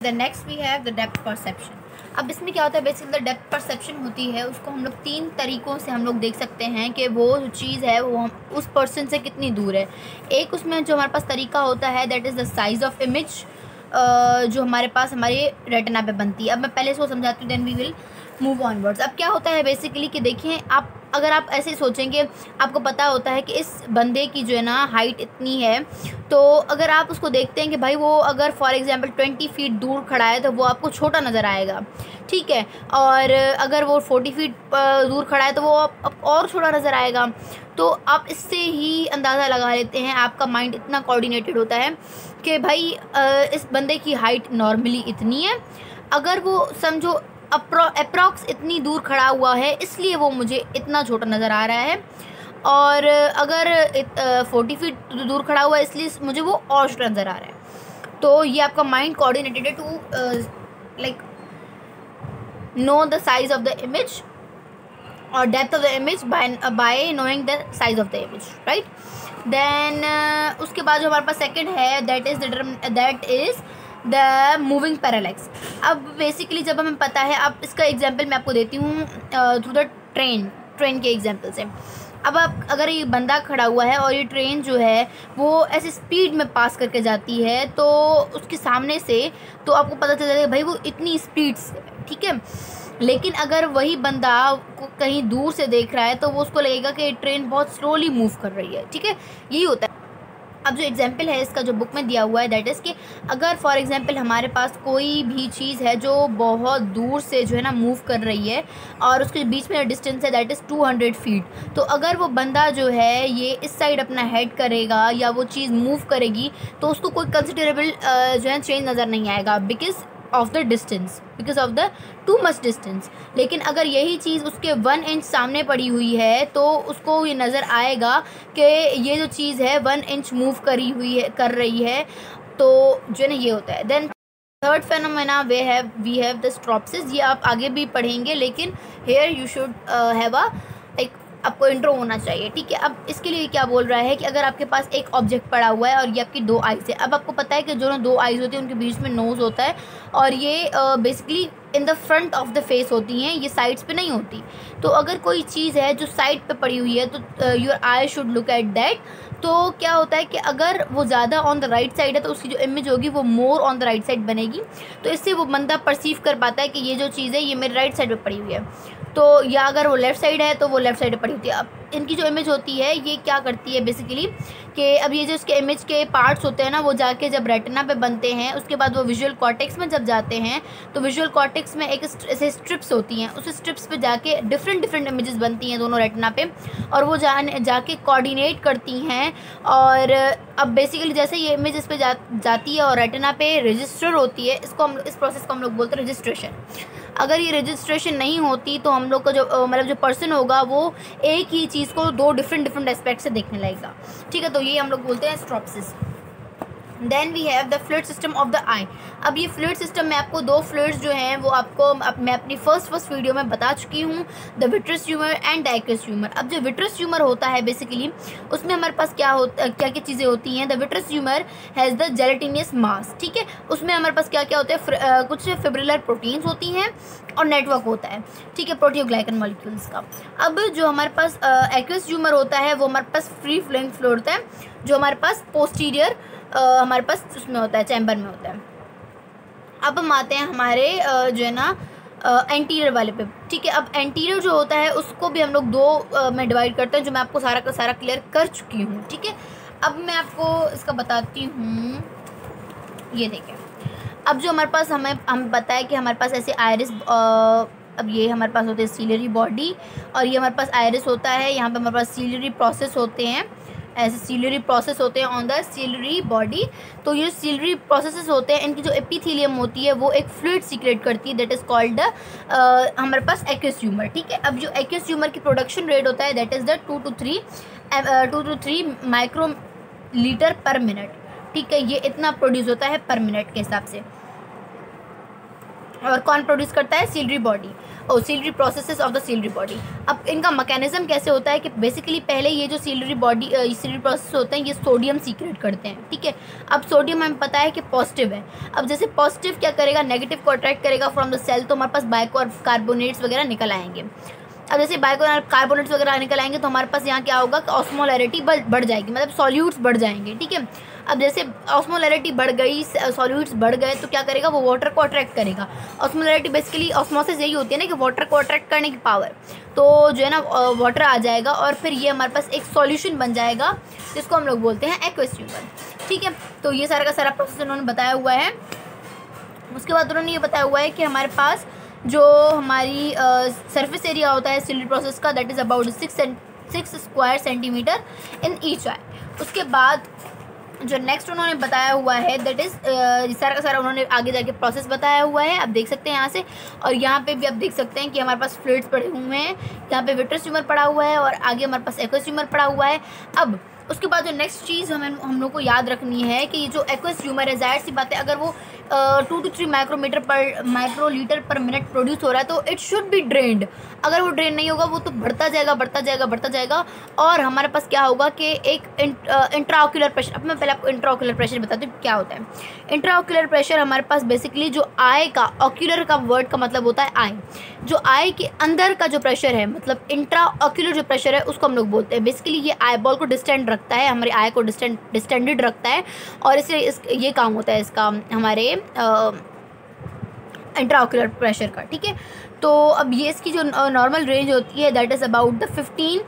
The next we have the depth perception. अब इसमें क्या होता है, बेसिकली द डेप्थ परसेप्शन होती है, उसको हम लोग 3 तरीक़ों से हम लोग देख सकते हैं कि वो जो चीज़ है वो हम उस पर्सन से कितनी दूर है। एक उसमें जो हमारे पास तरीका होता है that is the size of image, जो हमारे पास हमारे रेटिना पे बनती है। अब मैं पहले इसको समझाती हूँ, then we will move onwards. अब क्या होता है बेसिकली कि देखिए, आप अगर आप ऐसे सोचेंगे, आपको पता होता है कि इस बंदे की जो है ना हाइट इतनी है, तो अगर आप उसको देखते हैं कि भाई वो अगर फॉर एग्जांपल 20 फीट दूर खड़ा है तो वो आपको छोटा नज़र आएगा, ठीक है। और अगर वो 40 फीट दूर खड़ा है तो वो और छोटा नज़र आएगा। तो आप इससे ही अंदाज़ा लगा लेते हैं, आपका माइंड इतना कोऑर्डिनेटेड होता है कि भाई इस बंदे की हाइट नॉर्मली इतनी है, अगर वो समझो अप्रॉक्स इतनी दूर खड़ा हुआ है इसलिए वो मुझे इतना छोटा नज़र आ रहा है, और अगर 40 फीट दूर खड़ा हुआ है इसलिए मुझे वो और छोटा नज़र आ रहा है। तो ये आपका माइंड कोऑर्डिनेटेड है to like know the size of the image और depth of the image by knowing the size of the image, right. Then उसके बाद जो हमारे पास सेकंड है that is the moving parallax. अब बेसिकली जब हमें पता है, अब इसका एग्जांपल मैं आपको देती हूँ थ्रू द ट्रेन के एग्जांपल से। अब आप अगर ये बंदा खड़ा हुआ है और ये ट्रेन जो है वो ऐसे स्पीड में पास करके जाती है तो उसके सामने से, तो आपको पता चल जाएगा भाई वो इतनी स्पीड से, ठीक है। लेकिन अगर वही बंदा को कहीं दूर से देख रहा है तो वो उसको लगेगा कि ट्रेन बहुत स्लोली मूव कर रही है, ठीक है। यही होता है। अब जो एग्जाम्पल है इसका जो बुक में दिया हुआ है दैट इज़ कि अगर फॉर एग्जांपल हमारे पास कोई भी चीज़ है जो बहुत दूर से जो है ना मूव कर रही है और उसके बीच में डिस्टेंस है दैट इज़ 200 फीट, तो अगर वो बंदा जो है ये इस साइड अपना हेड करेगा या वो चीज़ मूव करेगी तो उसको कोई कंसिडरेबल जो है चेंज नज़र नहीं आएगा because of the distance, because of the too much distance. लेकिन अगर यही चीज़ उसके 1 इंच सामने पड़ी हुई है तो उसको ये नज़र आएगा कि ये जो चीज़ है 1 इंच मूव कर रही है, तो जो है ना ये होता है। Then third phenomena we have the stereopsis. ये आप आगे भी पढ़ेंगे लेकिन here you should have a एक आपको इंट्रो होना चाहिए, ठीक है। अब इसके लिए क्या बोल रहा है कि अगर आपके पास एक ऑब्जेक्ट पड़ा हुआ है और ये आपकी 2 आइज़ है। अब आपको पता है कि जो 2 आइज़ होती हैं उनके बीच में नोज़ होता है और ये basically in the front of the face होती हैं, ये साइड्स पे नहीं होती। तो अगर कोई चीज़ है जो साइड पे पड़ी हुई है तो your I should look at that. तो क्या होता है कि अगर वो ज़्यादा ऑन द राइट साइड है तो उसकी जो इमेज होगी वो more on the right side बनेगी, तो इससे वो बंदा परसीव कर पाता है कि ये जो चीज़ है ये मेरे राइट साइड पे पड़ी हुई है। तो या अगर वो लेफ़्ट साइड है तो वो लेफ़्ट साइड पे पड़ी होती है। अब इनकी जो इमेज होती है ये क्या करती है बेसिकली कि अब ये जो इसके इमेज के पार्ट्स होते हैं ना वो जाके जब रेटिना पे बनते हैं उसके बाद वो विजुअल कॉर्टेक्स में जब जाते हैं तो विजुअल कॉर्टेक्स में एक ऐसे स्ट्रिप्स होती हैं, उस स्ट्रिप्स पे जाके डिफरेंट इमेजेस बनती हैं दोनों रेटिना पे और वो जाके कोऑर्डिनेट करती हैं। और अब बेसिकली जैसे ये इमेज इस पे जाती है और रेटिना पे रजिस्टर होती है, इसको हम इस प्रोसेस को हम लोग बोलते हैं रजिस्ट्रेशन। अगर ये रजिस्ट्रेशन नहीं होती तो हम लोग का जो मतलब जो पर्सन होगा वो एक ही चीज़ को 2 डिफरेंट एस्पेक्ट से देखने लगेगा, ठीक है। तो ये हम लोग बोलते हैं stereopsis. Then we have the fluid system of the eye. अब ये फ्लूइड सिस्टम में आपको 2 फ्लूइड्स जो हैं वो आपको मैं अपनी फर्स्ट वीडियो में बता चुकी हूँ, the vitreous humour and the aqueous humour. अब जो विट्रस ह्यूमर होता है बेसिकली उसमें हमारे पास क्या चीज़ें होती हैं। The vitreous humour has the gelatinous mass, ठीक है। उसमें हमारे पास क्या होता है, कुछ फिब्रिलर प्रोटीन्स होती हैं और नेटवर्क होता है, ठीक है, प्रोटियोग्लाइकन मॉलिक्यूल्स का। अब जो हमारे पास एक्वस ह्यूमर होता है वो हमारे पास फ्री फ्लोइंग फ्लूइड होता है जो हमारे पास पोस्टीरियर हमारे पास उसमें होता है, चैम्बर में होता है। अब हम आते हैं हमारे जो है ना एंटीरियर वाले पे, ठीक है। अब एंटीरियर जो होता है उसको भी हम लोग 2 में डिवाइड करते हैं जो मैं आपको सारा का सारा क्लियर कर चुकी हूँ, ठीक है। अब मैं आपको इसका बताती हूँ, ये देखें। अब जो हमारे पास हमें पता है कि हमारे पास ऐसे आयरिस, अब ये हमारे पास होते हैं सीलरी बॉडी और ये हमारे पास आयरिस होता है, यहाँ पे हमारे पास सीलरी प्रोसेस होते हैं, ऐसे सीलरी प्रोसेस होते हैं ऑन द सीलरी बॉडी। तो ये सीलरी प्रोसेसेस होते हैं, इनकी जो एपिथेलियम होती है वो एक फ्लूइड सीक्रेट करती है दैट इज़ कॉल्ड हमारे पास एक्वस ह्यूमर, ठीक है। अब जो एक्वस ह्यूमर की प्रोडक्शन रेट होता है that is the 2 to 3 microlitre पर मिनट, ठीक है। ये इतना प्रोड्यूस होता है पर मिनट के हिसाब से। और कौन प्रोड्यूस करता है? Ciliary body. और ciliary processes of the ciliary body. अब इनका मैकेनिज्म कैसे होता है कि बेसिकली पहले ये जो सीलरी बॉडी सीलरी प्रोसेस होते हैं ये सोडियम सीक्रेट करते हैं, ठीक है। अब सोडियम हमें पता है कि पॉजिटिव है। अब जैसे पॉजिटिव क्या करेगा, नेगेटिव को अट्रैक्ट करेगा फ्रॉम द सेल, तो हमारे पास बाइको और कार्बोनेट्स वगैरह निकल आएंगे। अब जैसे बाइको कार्बोनेट्स वगैरह निकल आएंगे तो हमारे पास यहाँ क्या होगा कि ऑस्मोलैरिटी बढ़ जाएगी, मतलब सॉल्यूट्स बढ़ जाएंगे, ठीक है। अब जैसे ऑस्मोलैरिटी बढ़ गई, सॉल्यूट्स बढ़ गए तो क्या करेगा, वो वाटर को अट्रैक्ट करेगा। ऑस्मोलैरिटी बेसिकली ऑस्मोसिस यही होती है ना कि वाटर को अट्रैक्ट करने की पावर, तो जो है ना वाटर आ जाएगा और फिर ये हमारे पास एक सॉल्यूशन बन जाएगा जिसको हम लोग बोलते हैं एक्वस ह्यूमर, ठीक है। तो ये सारा का सारा प्रोसेस उन्होंने बताया हुआ है। उसके बाद उन्होंने ये बताया हुआ है कि हमारे पास जो हमारी सरफेस एरिया होता है सीलरी प्रोसेस का, that is about 6 square centimetre in each eye. उसके बाद जो नेक्स्ट उन्होंने बताया हुआ है दैट इज़ सारा का सारा उन्होंने आगे जाके प्रोसेस बताया हुआ है, आप देख सकते हैं यहाँ से। और यहाँ पे भी आप देख सकते हैं कि हमारे पास फ्लूइड्स पड़े हुए हैं, यहाँ पे विट्रस ट्यूमर पड़ा हुआ है और आगे हमारे पास एक्वस ट्यूमर पड़ा हुआ है। अब उसके बाद जो नेक्स्ट चीज़ हम लोग को याद रखनी है कि ये जो एक्वस ट्यूमर है, जाहिर सी बात है अगर वो 2 to 3 माइक्रोलीटर पर मिनट प्रोड्यूस हो रहा है तो इट शुड बी ड्रेन्ड। अगर वो ड्रेन नहीं होगा वो तो बढ़ता जाएगा और हमारे पास क्या होगा कि एक इंट्राऑक्यूलर प्रेशर। अब मैं पहले आपको इंट्राऑक्यूलर प्रेशर बताती हूँ क्या होता है। इंट्राऑक्यूलर प्रेशर हमारे पास बेसिकली जो आई का, ऑक्यूलर का वर्ड का मतलब होता है आई, जो आई के अंदर का जो प्रेशर है, मतलब इंट्राऑक्यूलर जो प्रेशर है उसको हम लोग बोलते हैं। बेसिकली ये आई बॉल को डिस्टेंड रखता है, हमारे आई को डिस्टेंडेड रखता है और इससे ये काम होता है इसका हमारे इंट्राऑक्यूलर प्रेशर का, ठीक है। तो अब ये इसकी जो नॉर्मल रेंज होती है that is about the 15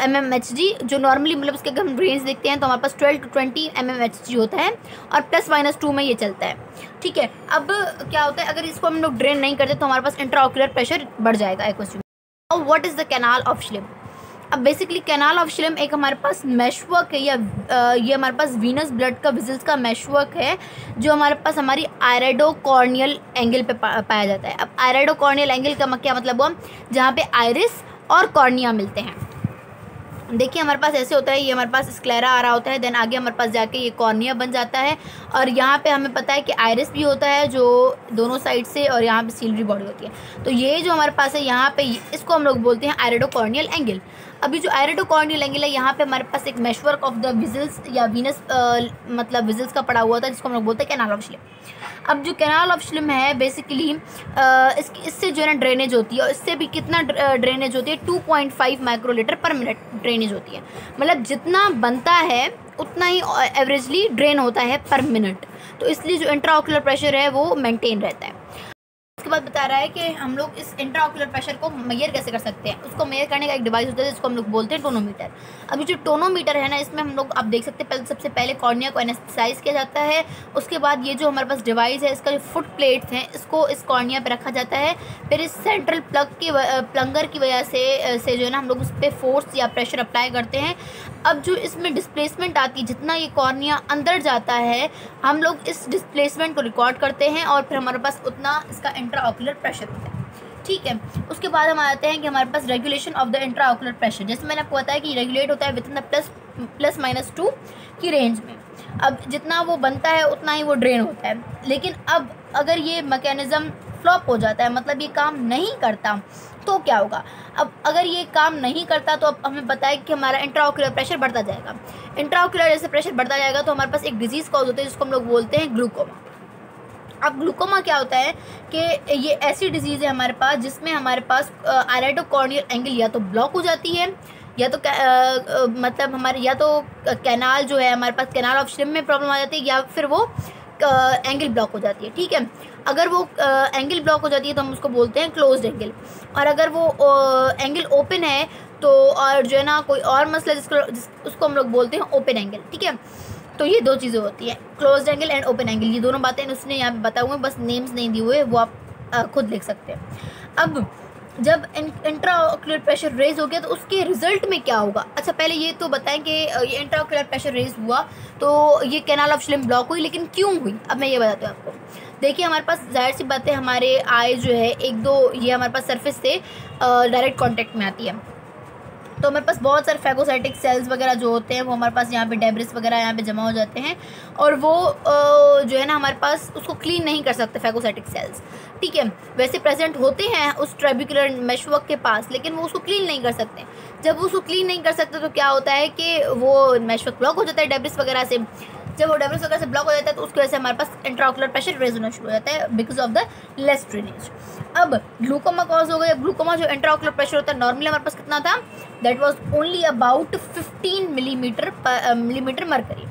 mmHg, जो नॉर्मली मतलब इसके अगर हम रेंज देखते हैं तो हमारे पास 12 to 20 mmHg होता है और +-2 में ये चलता है, ठीक है। अब क्या होता है अगर इसको हम लोग ड्रेन नहीं करते तो हमारे पास इंट्राऑक्यूलर प्रेशर बढ़ जाएगा एक्वस ट्यूमर। और what is the canal of Schlemm. अब बेसिकली कैनाल ऑफ श्लिम एक हमारे पास मैशवर्क है या ये हमारे पास वीनस ब्लड का विजल्स का मैशवर्क है जो हमारे पास हमारी आयरेडोकॉर्नियल एंगल पे पाया जाता है। अब आयरेडोकॉर्नियल एंगल का क्या मतलब हुआ, जहाँ पे आइरिस और कॉर्निया मिलते हैं। देखिए हमारे पास ऐसे होता है, ये हमारे पास स्क्लेरा आ रहा होता है, देन आगे हमारे पास जाके ये कॉर्निया बन जाता है और यहाँ पे हमें पता है कि आइरिस भी होता है जो दोनों साइड से, और यहाँ पे सीलरी बॉडी होती है। तो ये जो हमारे पास है यहाँ पे इसको हम लोग बोलते हैं आयरेडोकॉर्नियल एंगल। अभी जो आयरेडोकॉर्नियल एंगल है यहाँ पे हमारे पास एक मैशवर्क ऑफ द विजल्स या वीनस मतलब विजल्स का पड़ा हुआ था जिसको हम लोग बोलते हैं कैनाल ऑफ श्लिम। अब जो कैनाल ऑफ श्लिम है बेसिकली इससे जो है ना ड्रेनेज होती है और इससे भी कितना ड्रेनेज होती है 2.5 माइक्रोलीटर पर मिनट ड्रेनेज होती है। मतलब जितना बनता है उतना ही एवरेजली ड्रेन होता है पर मिनट, तो इसलिए जो इंट्राऑक्यूलर प्रेशर है वो मेंटेन रहता है। उसके बाद बता रहा है कि हम लोग इस इंट्राऑक्यूलर प्रेशर को मेजर कैसे कर सकते हैं। उसको मेजर करने का एक डिवाइस होता है जिसको हम लोग बोलते हैं टोनोमीटर। अभी जो टोनोमीटर है ना इसमें हम लोग आप देख सकते हैं सबसे पहले कॉर्निया को एनेस्थेसाइज किया जाता है। उसके बाद ये जो हमारे पास डिवाइस है इसका जो फुट प्लेट्स हैं इसको इस कॉर्निया पे रखा जाता है। फिर इस सेंट्रल प्लंगर की वजह से जो है ना हम लोग उस पर फोर्स या प्रेशर अप्लाई करते हैं। अब जो इसमें डिस्प्लेसमेंट आती है, जितना ये कॉर्निया अंदर जाता है हम लोग इस डिस्प्लेसमेंट को रिकॉर्ड करते हैं और फिर हमारे पास उतना इसका इंट्राऑक्यूलर प्रेशर होता है, ठीक है। उसके बाद हम आते हैं कि हमारे पास regulation of the intraocular pressure, जैसे मैंने आपको बताया कि रेगुलेट होता है विद इन द +-2 की रेंज में। अब जितना वो बनता है उतना ही वो ड्रेन होता है। लेकिन अब अगर ये मैकेनिज़्म फ्लॉप हो जाता है, मतलब ये काम नहीं करता, तो क्या होगा। अब अगर ये काम नहीं करता तो अब हमें पता है कि हमारा इंट्राऑक्यूलर प्रेशर बढ़ता जाएगा। इंट्राऑक्यूलर जैसे प्रेशर बढ़ता जाएगा तो हमारे पास एक डिजीज़ कॉज होता है जिसको हम लोग बोलते हैं ग्लूकोमा। अब ग्लूकोमा क्या होता है कि ये ऐसी डिजीज़ है हमारे पास जिसमें हमारे पास आयरेडोकॉर्नियल एंगल या तो ब्लॉक हो जाती है या तो मतलब हमारे या तो कैनाल जो है हमारे पास कैनाल ऑफ श्लिम में प्रॉब्लम आ जाती है या फिर वो एंगल ब्लॉक हो जाती है, ठीक है। अगर वो एंगल ब्लॉक हो जाती है तो हम उसको बोलते हैं क्लोज्ड एंगल, और अगर वो एंगल ओपन है तो और जो है ना कोई और मसला उसको हम लोग बोलते हैं ओपन एंगल, ठीक है। तो ये दो चीज़ें होती हैं, closed angle and open angle. ये दोनों बातें उसने यहाँ पे बताए हुए हैं, बस नेम्स नहीं दिए हुए, वो आप खुद लिख सकते हैं। अब जब इंट्राऑक्यूलर प्रेशर रेज हो गया तो उसके रिजल्ट में क्या होगा। अच्छा पहले ये तो बताएं कि ये इंट्राऑक्यूलर प्रेशर रेज हुआ तो ये कैनाल ऑफ श्लिम ब्लॉक हुई, लेकिन क्यों हुई अब मैं ये बताती हूँ आपको। देखिए हमारे पास जाहिर सी बात है हमारे आई जो है एक दो ये हमारे पास सरफेस से डायरेक्ट कांटेक्ट में आती है, तो हमारे पास बहुत सारे फैगोसाइटिक सेल्स वगैरह जो होते हैं वो हमारे पास यहाँ पे डेब्रिस वगैरह यहाँ पे जमा हो जाते हैं, और वो जो है ना हमारे पास उसको क्लीन नहीं कर सकते फैगोसाइटिक सेल्स, ठीक है। वैसे प्रेजेंट होते हैं उस ट्रेबिकुलर मेशवर्क के पास, लेकिन वो उसको क्लीन नहीं कर सकते। जब वो उसको क्लीन नहीं कर सकते तो क्या होता है कि वो मेशवर्क ब्लॉक हो जाता है डेब्रिस वगैरह से। जब वो डेब्रिस वगैरह से ब्लॉक हो जाता है तो उसकी वजह से हमारे पास इंट्राओकुलर प्रेशर रेज होना शुरू हो जाता है because of the less drainage. अब ग्लूकोमा कॉज हो गया। ग्लूकोमा जो इंट्राओकुलर प्रेशर होता है नॉर्मली हमारे पास कितना था, that was only about 15 millimetre mercury.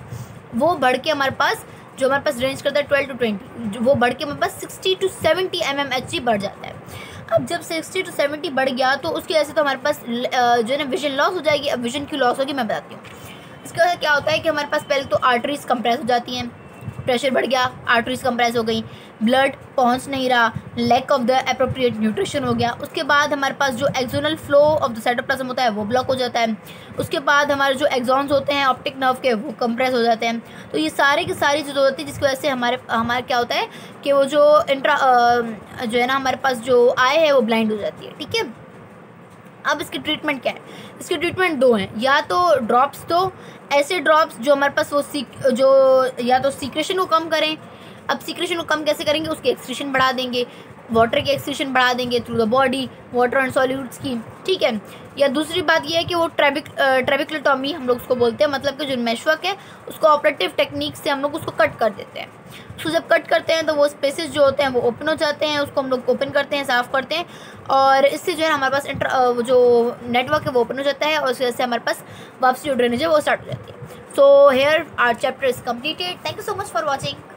वो बढ़ के हमारे पास जो हमारे पास रेंज करता है 12 to 20, वो बढ़ के हमारे पास 60 to 70 mmHg बढ़ जाता है। अब जब 60 to 70 बढ़ गया तो उसकी वजह से तो हमारे पास जो है ना विजन लॉस हो जाएगी। अब विजन क्यों लॉस होगी मैं बताती हूँ। इसकी वजह से क्या होता है कि हमारे पास पहले तो आर्टरीज कंप्रेस हो जाती हैं, प्रेशर बढ़ गया, आर्टरीज कंप्रेस हो गई, ब्लड पहुंच नहीं रहा, lack of the appropriate nutrition हो गया। उसके बाद हमारे पास जो axonal flow of the cytoplasm होता है वो ब्लॉक हो जाता है। उसके बाद हमारे जो एक्सॉन्स होते हैं ऑप्टिक नर्व के वो कंप्रेस हो जाते हैं। तो ये सारे की सारी चीज़ें होती है जिसकी वजह से हमारे क्या होता है कि वो जो जो है ना हमारे पास जो आई है वो ब्लाइंड हो जाती है, ठीक है। अब इसकी ट्रीटमेंट क्या है? इसकी ट्रीटमेंट दो हैं, या तो ड्रॉप्स दो, ऐसे ड्रॉप्स जो हमारे पास वो जो या तो सीक्रेशन को कम करें। अब सीक्रेशन को कम कैसे करेंगे, उसकी एक्सक्रीशन बढ़ा देंगे, वाटर की एक्सक्रीशन बढ़ा देंगे through the body, water and solutes की, ठीक है। या दूसरी बात ये है कि वो ट्रेबिकुलोटॉमी हम लोग उसको बोलते हैं, मतलब कि जो मेशवर्क है उसको ऑपरेटिव टेक्निक से हम लोग उसको कट कर देते हैं। उसको जब कट करते हैं तो वो स्पेसेस जो होते हैं वो ओपन हो जाते हैं, उसको हम लोग ओपन करते हैं, साफ़ करते हैं, और इससे जो है हमारे पास जो नेटवर्क है वो ओपन हो जाता है, और उस वजह से हमारे पास वापसी जो ड्रेनेज है वो स्टार्ट हो जाती है। So here our chapter is completed. Thank you so much for watching.